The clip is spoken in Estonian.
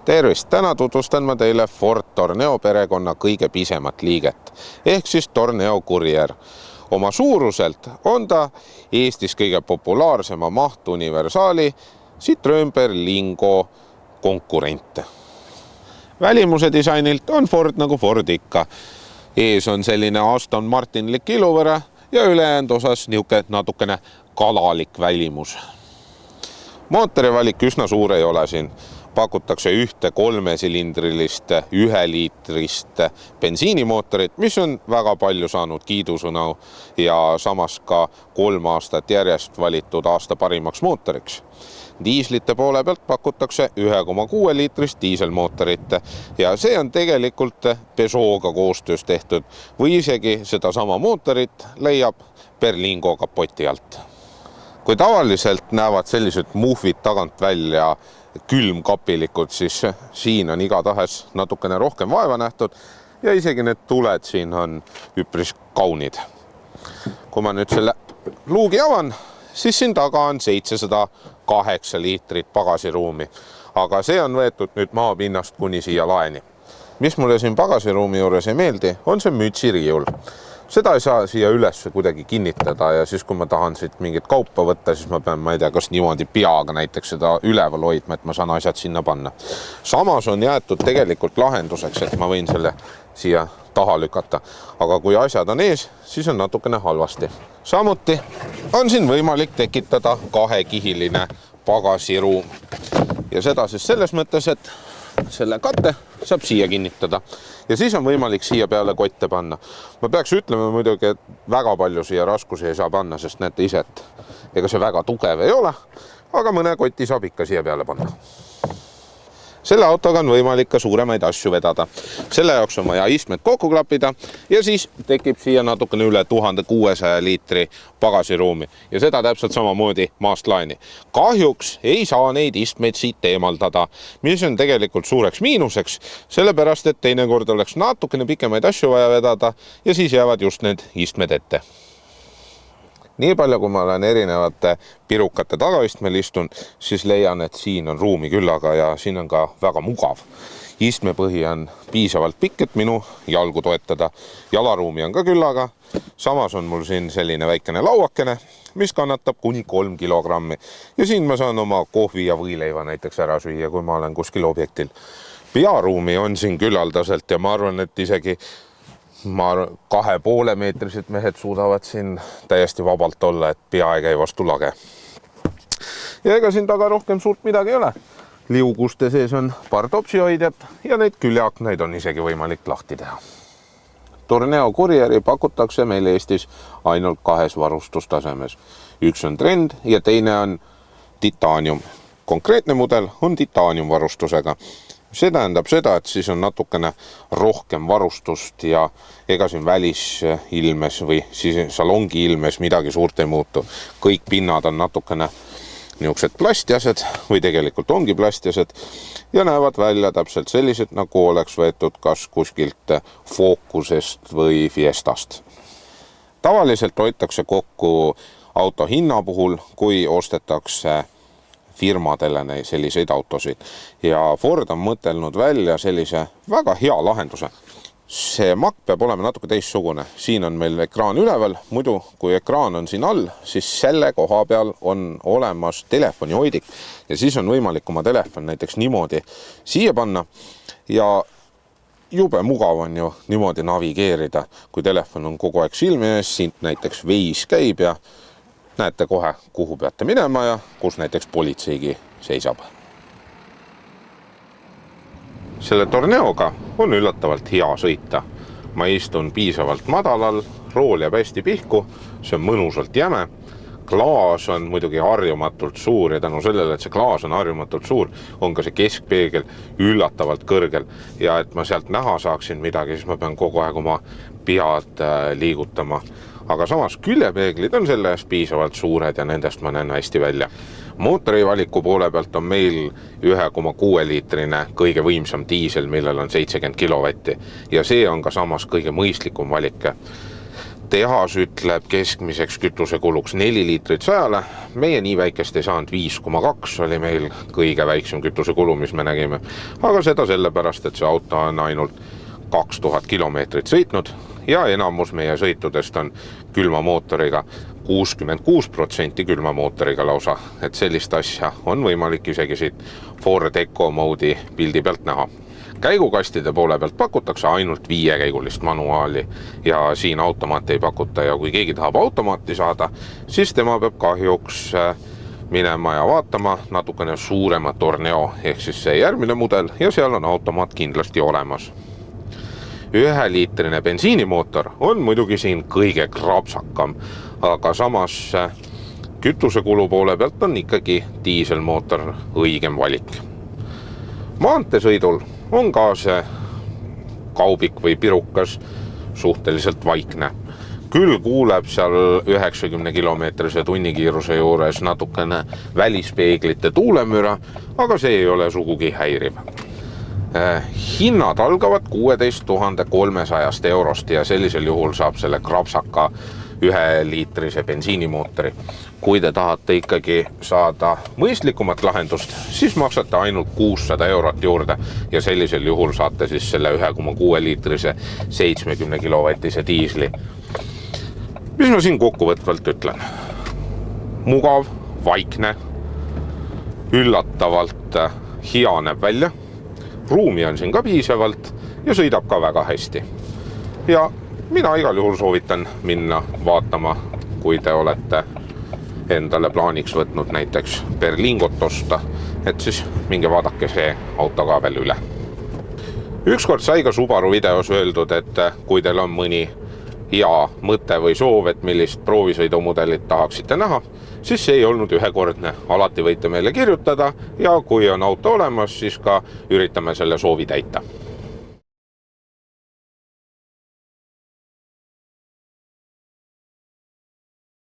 Tervist! Täna tutvustan ma teile Ford Tourneo perekonna kõige pisemat liiget, ehk siis Tourneo Courier. Oma suuruselt on ta Eestis kõige populaarsema mahtuniversaali Citroën Berlingo konkurent. Välimuse disainilt on Ford nagu Ford ikka. Ees on selline Aston Martinlik iluvõre ja ülejäänud osas natukene kalalik välimus. Mootori valik üsna suur ei ole siin. Pakutakse ühte 3-silindrilist 1-liitrist bensiinimootorit, mis on väga palju saanud kiidusõna ja samas ka 3 aastat järjest valitud aasta parimaks mootoriks. Diislite poole pealt pakutakse 1,6 liitrist diiselmootorit ja see on tegelikult Peugeot'ga koostöös tehtud või isegi seda sama mootorit leiab Berlingo kapoti alt. Kui tavaliselt näevad sellised muhvid tagant välja külmkapilikud, siis siin on igatahes natukene rohkem vaeva nähtud ja isegi need tuled siin on üpris kaunid. Kui ma nüüd selle luugi avan, siis siin taga on 708 liitrit pagasiruumi, aga see on võetud nüüd maapinnast kuni siia laeni. Mis mulle siin pagasiruumi juures ei meeldi, on see mütsiriiul. Seda ei saa siia üles kuidagi kinnitada ja siis, kui ma tahan siit mingit kaupa võtta, siis ma pean, ma ei tea, kas niimoodi peaga näiteks seda üleval hoidma, et ma saan asjad sinna panna. Samas on jäetud tegelikult lahenduseks, et ma võin selle siia taha lükata. Aga kui asjad on ees, siis on natukene halvasti. Samuti on siin võimalik tekitada 2-kihiline pagasiruum. Ja seda siis selles mõttes, et selle kate saab siia kinnitada ja siis on võimalik siia peale kotte panna. Ma peaks ütlema muidugi, et väga palju siia raskusi ei saa panna, sest näete ise, et ega see väga tugev ei ole, aga mõne koti saab ikka siia peale panna. Selle autoga on võimalik ka suuremaid asju vedada. Selle jaoks on vaja istmed kokku klappida ja siis tekib siia natukene üle 1600 liitri pagasiruumi ja seda täpselt samamoodi maast laeni. Kahjuks ei saa neid istmeid siit eemaldada, mis on tegelikult suureks miinuseks, sellepärast et teinekord oleks natukene pikemaid asju vaja vedada ja siis jäävad just need istmed ette. Nii palju, kui ma olen erinevate pirukate tagaistmel istun, siis leian, et siin on ruumi küllaga ja siin on ka väga mugav. Istmepõhi on piisavalt pikk, et minu jalgu toetada. Jalaruumi on ka küllaga. Samas on mul siin selline väikene lauakene, mis kannatab kuni 3 kilogrammi. Ja siin ma saan oma kohvi ja võileiva näiteks ära süüa, kui ma olen kuskil objektil. Pearuumi on siin küllaldaselt ja ma arvan, et isegi 2,5 meetrised mehed suudavad siin täiesti vabalt olla, et pea ei käi vastu lage. Ja ega siin taga rohkem suurt midagi ei ole. Liuguste sees on paar topsihoidjat ja neid küljeaknaid on isegi võimalik lahti teha. Tourneo Courieri pakutakse meil Eestis ainult 2 varustustasemes. Üks on trend ja teine on titaanium. Konkreetne mudel on titaanium varustusega. See tähendab seda, et siis on natukene rohkem varustust ja ega siin välisilmes või siis salongi ilmes midagi suurt ei muutu. Kõik pinnad on natukene niisugused plastjased või tegelikult ongi plastjased ja näevad välja täpselt sellised, nagu oleks võetud kas kuskilt Focusest või Fiestast. Tavaliselt hoitakse kokku auto hinna puhul, kui ostetakse firmadele selliseid autosid. Ja Ford on mõtelnud välja sellise väga hea lahenduse. See makk peab olema natuke teistsugune. Siin on meil ekraan üleval, muidu kui ekraan on siin all, siis selle koha peal on olemas telefonihoidik ja siis on võimalik oma telefon näiteks niimoodi siia panna ja jube mugav on ju niimoodi navigeerida, kui telefon on kogu aeg silmi ees, siin näiteks veis käib ja näete kohe, kuhu peate minema ja kus näiteks politseigi seisab. Selle Tourneoga on üllatavalt hea sõita. Ma istun piisavalt madalal, rool jääb hästi pihku, see on mõnusalt jäme. Klaas on muidugi harjumatult suur ja tänu sellele, et see klaas on harjumatult suur, on ka see keskpeegel üllatavalt kõrgel. Ja et ma sealt näha saaksin midagi, siis ma pean kogu aeg oma pead liigutama. Aga samas küljepeeglid on selle eest piisavalt suured ja nendest ma näen hästi välja. Mootori valiku poole pealt on meil 1,6 liitrine kõige võimsam diisel, millel on 70 kilovatti ja see on ka samas kõige mõistlikum valik. tehas ütleb keskmiseks kütusekuluks 4 liitrit 100-le. Meie nii väikest ei saanud, 5,2 oli meil kõige väiksem kütusekulu, mis me nägime. Aga seda sellepärast, et see auto on ainult 2000 kilomeetrit sõitnud ja enamus meie sõitudest on külmamootoriga, 66% külmamootoriga lausa. Et sellist asja on võimalik isegi siit Ford Eco moodi pildi pealt näha. Käigukastide poole pealt pakutakse ainult 5-käigulist manuaali ja siin automaati ei pakuta ja kui keegi tahab automaati saada, siis tema peab kahjuks minema ja vaatama natukene suurema Torneo ehk siis see järgmine mudel ja seal on automaat kindlasti olemas. 1-liitrine bensiinimootor on muidugi siin kõige krapsakam, aga samas kütusekulu poole pealt on ikkagi diiselmootor õigem valik. Maanteesõidul on ka see kaubik või pirukas suhteliselt vaikne. Küll kuuleb seal 90 kilomeetrise tunnikiiruse juures natukene välispeeglite tuulemüra, aga see ei ole sugugi häiriv. Hinnad algavad 16 300 eurost ja sellisel juhul saab selle krapsaka 1-liitrise bensiinimootori. Kui te tahate ikkagi saada mõistlikumat lahendust, siis maksate ainult 600 eurot juurde ja sellisel juhul saate siis selle 1,6-liitrise 70 kilovatise diisli. Mis ma siin kokkuvõtvalt ütlen? Mugav, vaikne, üllatavalt hea näeb välja, ruumi on siin ka piisavalt ja sõidab ka väga hästi. Ja mina igal juhul soovitan minna vaatama, kui te olete endale plaaniks võtnud näiteks Berlingot osta, et siis minge vaadake see auto ka veel üle. Ükskord sai ka Subaru videos öeldud, et kui teil on mõni hea mõte või soov, et millist proovisõidumudelit tahaksite näha, siis see ei olnud ühekordne. Alati võite meile kirjutada ja kui on auto olemas, siis ka üritame selle soovi täita.